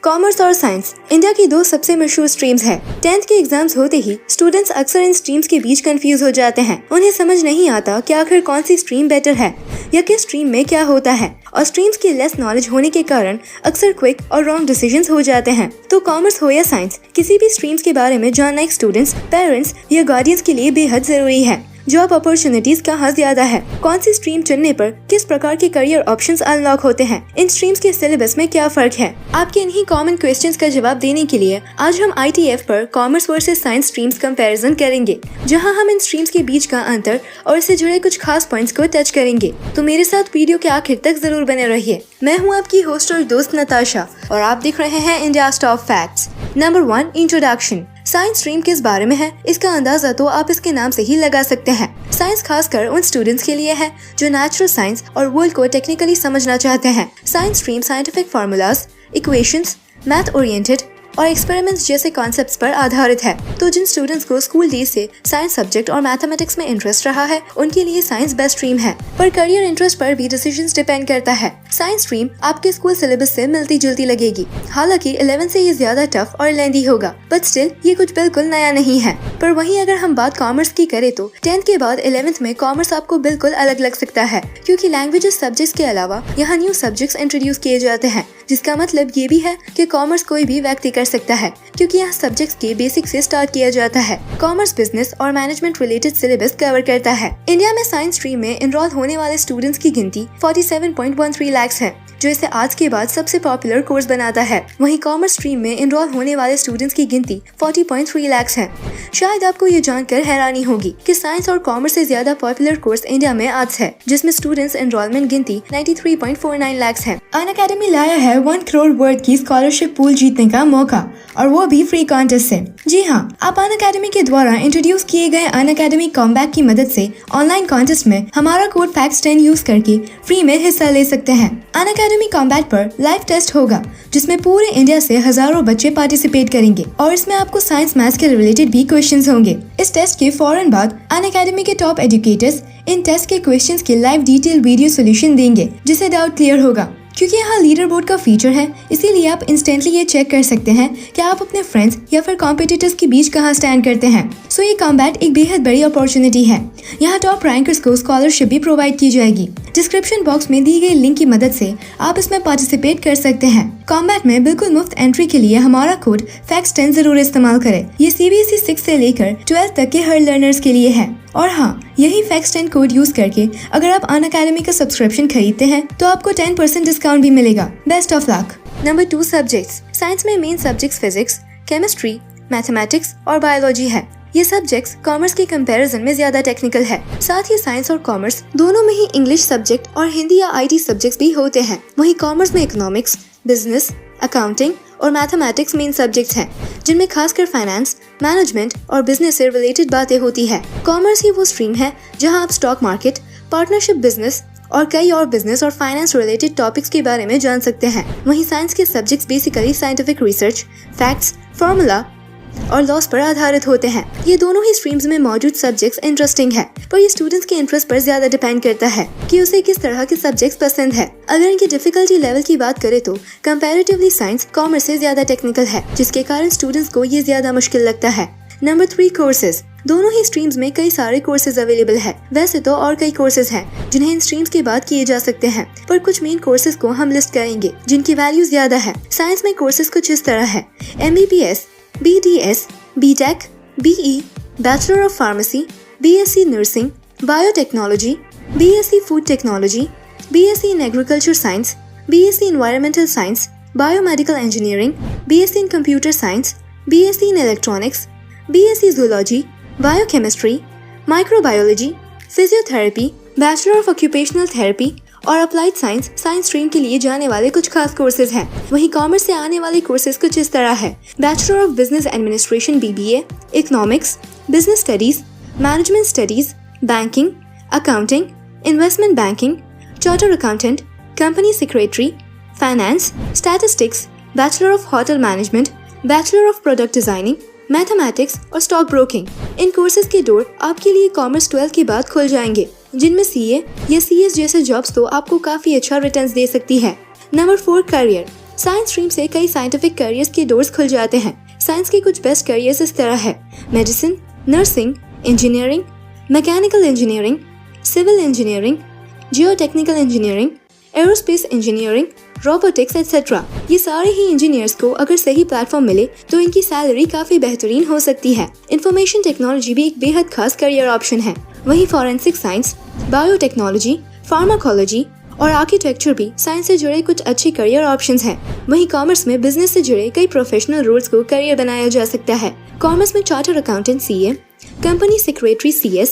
Commerce और science India की दो सबसे मशहूर स्ट्रीम्स है। 10th के एग्जाम्स होते ही स्टूडेंट्स अक्सर इन स्ट्रीम्स के बीच कंफ्यूज हो जाते हैं। उन्हें समझ नहीं आता कि आखिर कौन सी स्ट्रीम बेटर है या किस स्ट्रीम में क्या होता है, और स्ट्रीम्स की लेस नॉलेज होने के कारण अक्सर क्विक और रॉन्ग डिसीजंस हो जाते हैं। तो कॉमर्स हो या साइंस, किसी भी स्ट्रीम्स के बारे में जानना एक स्टूडेंट्स, पेरेंट्स या गार्डियंस के लिए बेहद जरूरी है। जॉब अपॉर्चुनिटीज कहाँ ज्यादा है, कौन सी स्ट्रीम चुनने पर किस प्रकार के करियर ऑप्शंस अनलॉक होते हैं, इन स्ट्रीम्स के सिलेबस में क्या फर्क है, आपके इन्हीं कॉमन क्वेश्चंस का जवाब देने के लिए आज हम ITF पर commerce versus science streams comparison करेंगे, जहां हम इन स्ट्रीम्स के बीच का अंतर और इससे जुड़े कुछ खास पॉइंट्स को टच करेंगे। तो मेरे साथ वीडियो के आखिर तक जरूर बने रहिए। मैं हूँ आपकी होस्ट और दोस्त नताशा और आप देख रहे हैं India top facts. Number 1, introduction. Science stream किस बारे में है, इसका अंदाजा तो आप इसके नाम से ही लगा सकते हैं। साइंस खासकर उन स्टूडेंट्स के लिए है जो नेचुरल साइंस और वर्ल्ड को टेक्निकली समझना चाहते हैं। Science stream scientific formulas, equations, math oriented और एक्सपेरिमेंट्स जैसे कॉन्सेप्ट्स पर आधारित है। तो जिन स्टूडेंट्स को स्कूल डेज से साइंस सब्जेक्ट और मैथमेटिक्स में इंटरेस्ट रहा है, उनके लिए साइंस बेस्ट स्ट्रीम है। पर करियर इंटरेस्ट पर भी डिसीजंस डिपेंड करता है। साइंस स्ट्रीम आपके स्कूल सिलेबस से मिलती जुलती लगेगी, हालांकि 11 से ये ज्यादा टफ और लेंदी होगा, बट स्टिल ये कुछ बिल्कुल नया नहीं है। पर वहीं अगर हम बात कॉमर्स की करें तो 10th के बाद 11th में कॉमर्स आपको बिल्कुल अलग लग सकता है, क्योंकि लैंग्वेजेस सब्जेक्ट्स के अलावा यहाँ न्यू सब्जेक्ट्स इंट्रोड्यूस किए जाते हैं, जिसका मतलब ये भी है कि कॉमर्स कोई भी व्यक्ति कर सकता है, क्योंकि यहाँ सब्जेक्ट्स के बेसिक से स्टार्ट किया जाता है। कॉमर्स बिजनेस और मैनेजमेंट रिलेटेड सिलेबस कवर करता है। इंडिया में साइंस स्ट्रीम में एनरोल होने वाले स्टूडेंट्स की गिनती 47.13 लाख है, जो इसे आज के बाद सबसे पॉपुलर कोर्स बनाता है। वहीं कॉमर्स स्ट्रीम में एनरोल होने वाले स्टूडेंट्स की गिनती 40.3 लाख है। शायद आपको ये जानकर हैरानी होगी कि साइंस और कॉमर्स से ज्यादा पॉपुलर कोर्स इंडिया में आर्ट्स है, जिसमें स्टूडेंट्स एनरोलमेंट गिनती 93.49 लाख है। अनअकैडमी लाया है 1 करोड़ वर्थ की स्कॉलरशिप पूल जीतने का मौका, और वो भी फ्री कॉन्टेस्ट से। जी हाँ, आप अनअकैडमी के द्वारा इंट्रोड्यूस किए गए अनअकैडमी कॉम्बैक की मदद से ऑनलाइन कॉन्टेस्ट में हमारा कोड फैक्ट्स10 यूज करके फ्री में हिस्सा ले सकते हैं। अनअकैडमी कॉम्बैट पर लाइव टेस्ट होगा, जिसमें पूरे इंडिया से हजारों बच्चे पार्टिसिपेट करेंगे, और इसमें आपको साइंस मैथ्स के रिलेटेड भी क्वेश्चंस होंगे। इस टेस्ट के फौरन बाद अनअकैडमी के टॉप एजुकेटर्स इन टेस्ट के क्वेश्चंस के लाइव डिटेल वीडियो सोल्यूशन देंगे, जिससे डाउट क्लियर होगा। क्योंकि यहाँ लीडर बोर्ड का फीचर है, इसीलिए आप इंस्टेंटली ये चेक कर सकते हैं कि आप अपने फ्रेंड्स या फिर कॉम्पिटिटर्स के बीच कहाँ स्टैंड करते हैं। सो ये कॉम्बैट एक बेहद बड़ी अपॉर्चुनिटी है। यहाँ टॉप रैंकर्स को स्कॉलरशिप भी प्रोवाइड की जाएगी। डिस्क्रिप्शन बॉक्स में दी गई लिंक की मदद से आप इसमें पार्टिसिपेट कर सकते हैं। कॉम्बैट में बिल्कुल मुफ्त एंट्री के लिए हमारा कोड फैक्ट्स10 जरूर इस्तेमाल करें। ये CBSE 6 से लेकर 12 तक के हर लर्नर्स के लिए है। और हाँ, यही फैक्ट्स10 कोड यूज करके अगर आप अनअकैडमी का सब्सक्रिप्शन खरीदते हैं तो आपको 10% डिस्काउंट भी मिलेगा। Best of luck. Number 2, subjects. Science में main subjects physics, chemistry, mathematics और बायोलॉजी है। ये सब्जेक्ट्स कॉमर्स के कंपैरिजन में ज्यादा टेक्निकल है। साथ ही साइंस और कॉमर्स दोनों में ही इंग्लिश सब्जेक्ट और हिंदी या IT सब्जेक्ट्स भी होते हैं। वहीं कॉमर्स में इकोनॉमिक्स, बिजनेस, अकाउंटिंग और मैथमेटिक्स मेन सब्जेक्ट्स हैं, जिनमें खासकर फाइनेंस, मैनेजमेंट और बिजनेस से रिलेटेड बातें होती है। कॉमर्स ही वो स्ट्रीम है जहां आप स्टॉक मार्केट, पार्टनरशिप बिजनेस और कई और बिजनेस और फाइनेंस रिलेटेड टॉपिक्स के बारे में जान सकते हैं। वहीं साइंस के subjects basically scientific research, facts, formula और लॉस पर आधारित होते हैं। ये दोनों ही स्ट्रीम्स में मौजूद सब्जेक्ट्स इंटरेस्टिंग है, पर ये स्टूडेंट्स के इंटरेस्ट पर ज्यादा डिपेंड करता है कि उसे किस तरह के सब्जेक्ट्स पसंद है। अगर इनकी डिफिकल्टी लेवल की बात करें तो कंपैरेटिवली साइंस कॉमर्स से ज्यादा टेक्निकल है, जिसके कारण स्टूडेंट्स को ये ज्यादा मुश्किल लगता है। Number 3, courses. दोनों ही स्ट्रीम्स में कई सारे कोर्सेज अवेलेबल है। वैसे तो और कई कोर्सेज हैं जिन्हें इन स्ट्रीम्स के बाद किए जा सकते हैं, पर कुछ मेन कोर्सेज को हम लिस्ट करेंगे जिनकी वैल्यू ज्यादा है। साइंस में कोर्सेज कुछ इस तरह है: MBBS, BDS, BTech, BE, Bachelor of Pharmacy, BSc Nursing, Biotechnology, BSc Food Technology, BSc in Agriculture Science, BSc Environmental Science, Biomedical Engineering, BSc in Computer Science, BSc in Electronics, BSc Zoology, Biochemistry, Microbiology, Physiotherapy, Bachelor of Occupational Therapy और applied science stream के लिए जाने वाले कुछ खास courses हैं। वहीं commerce से आने वाले कोर्सेज कुछ इस तरह है: bachelor of business administration BBA, economics, business studies, management studies, banking, accounting, investment banking, charter accountant, company secretary, finance, statistics, bachelor of hotel management, bachelor of product designing, mathematics और stock broking. इन courses के door आपके लिए commerce 12 के बाद खुल जाएंगे, जिनमें CA या CS जैसे जॉब्स तो आपको काफी अच्छा रिटर्न्स दे सकती है। Number 4, career. साइंस स्ट्रीम से कई साइंटिफिक करियर्स के डोर्स खुल जाते हैं। साइंस के कुछ बेस्ट करियर्स इस तरह है: medicine, nursing, engineering, mechanical engineering, civil engineering, geotechnical engineering, aerospace engineering, robotics etcetera. ये सारे ही इंजीनियर्स को अगर सही प्लेटफॉर्म मिले तो इनकी सैलरी काफी बेहतरीन हो सकती है। इंफॉर्मेशन टेक्नोलॉजी भी एक बेहद खास करियर ऑप्शन है। वहीं फॉरेंसिक साइंस, बायोटेक्नोलॉजी, फार्माकोलॉजी और आर्किटेक्चर भी साइंस से जुड़े कुछ अच्छे करियर ऑप्शंस हैं। वहीं कॉमर्स में बिजनेस से जुड़े कई प्रोफेशनल रोल्स को करियर बनाया जा सकता है। कॉमर्स में chartered accountant CA, company secretary CS,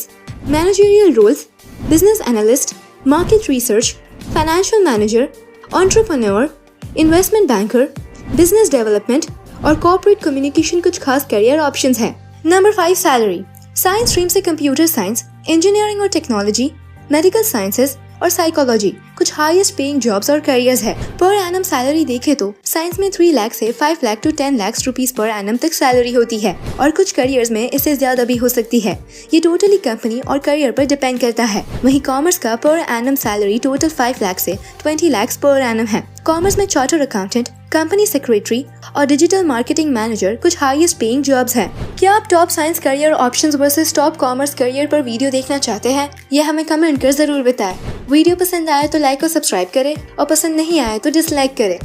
managerial roles, business analyst, market research, financial manager, entrepreneur, investment banker, business development और कॉर्पोरेट कम्युनिकेशन कुछ खास करियर ऑप्शंस हैं। Number 5, salary. साइंस स्ट्रीम से कंप्यूटर साइंस, इंजीनियरिंग और technology, medical sciences और psychology कुछ highest paying jobs और careers है। पर एनम सैलरी देखे तो साइंस में 3 लाख से 5 lakh to 10 lakh rupees per annum तक सैलरी होती है और कुछ करियर्स में इससे ज्यादा भी हो सकती है। ये टोटली कंपनी और करियर पर डिपेंड करता है। वहीं कॉमर्स का per annum salary total 5 lakh से 20 लाख पर एनम है। कॉमर्स में चार्टर्ड अकाउंटेंट, कंपनी सेक्रेटरी और डिजिटल मार्केटिंग मैनेजर कुछ हाईएस्ट पेइंग जॉब्स हैं। क्या आप top science career options versus top commerce career पर वीडियो देखना चाहते हैं? यह हमें कमेंट कर जरूर बताएं। वीडियो पसंद आए तो लाइक और सब्सक्राइब करें और पसंद नहीं आए तो डिसलाइक करें।